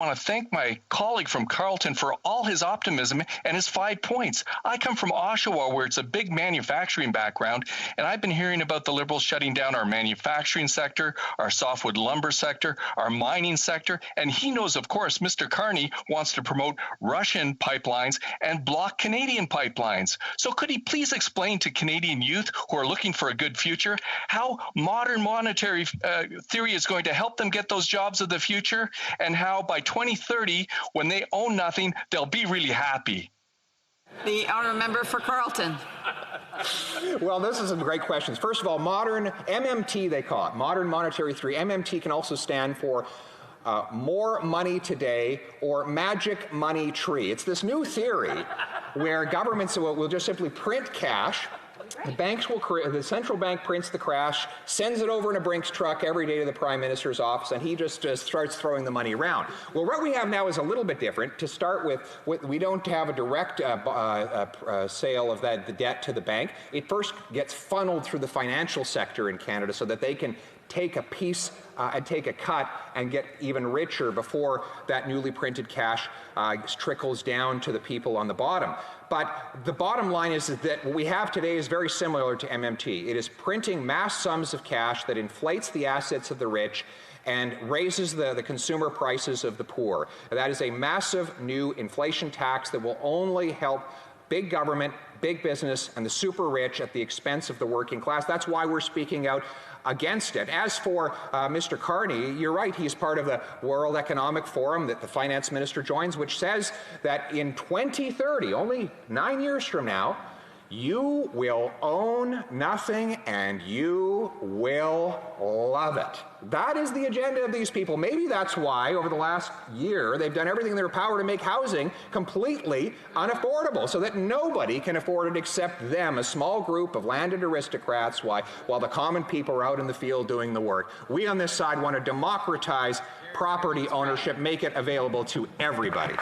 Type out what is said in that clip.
I want to thank my colleague from Carleton for all his optimism and his 5 points. I come from Oshawa, where it's a big manufacturing background, and I've been hearing about the Liberals shutting down our manufacturing sector, our softwood lumber sector, our mining sector, and he knows, of course, Mr. Carney wants to promote Russian pipelines and block Canadian pipelines. So could he please explain to Canadian youth who are looking for a good future how modern monetary theory is going to help them get those jobs of the future, and how by 2030, when they own nothing, they'll be really happy? The honourable member for Carleton. Well, those are some great questions. First of all, modern MMT, they call it, modern monetary theory. MMT can also stand for more money today, or magic money tree. It's this new theory where governments will just simply print cash. The central bank prints the cash, sends it over in a Brinks truck every day to the Prime Minister's office, and he just starts throwing the money around. Well, what we have now is a little bit different. To start with, we don't have a direct sale of the debt to the bank. It first gets funneled through the financial sector in Canada so that they can take a piece and take a cut and get even richer before that newly printed cash trickles down to the people on the bottom. But the bottom line is that what we have today is very similar to MMT. It is printing mass sums of cash that inflates the assets of the rich and raises the consumer prices of the poor. That is a massive new inflation tax that will only help big government, big business, and the super rich at the expense of the working class. That's why we're speaking out against it. As for Mr. Carney, you're right, he's part of the World Economic Forum that the finance minister joins, which says that in 2030, only 9 years from now, you will own nothing and you will love it. That is the agenda of these people. Maybe that's why over the last year they've done everything in their power to make housing completely unaffordable so that nobody can afford it except them, a small group of landed aristocrats, while the common people are out in the field doing the work. We on this side want to democratize property ownership, make it available to everybody.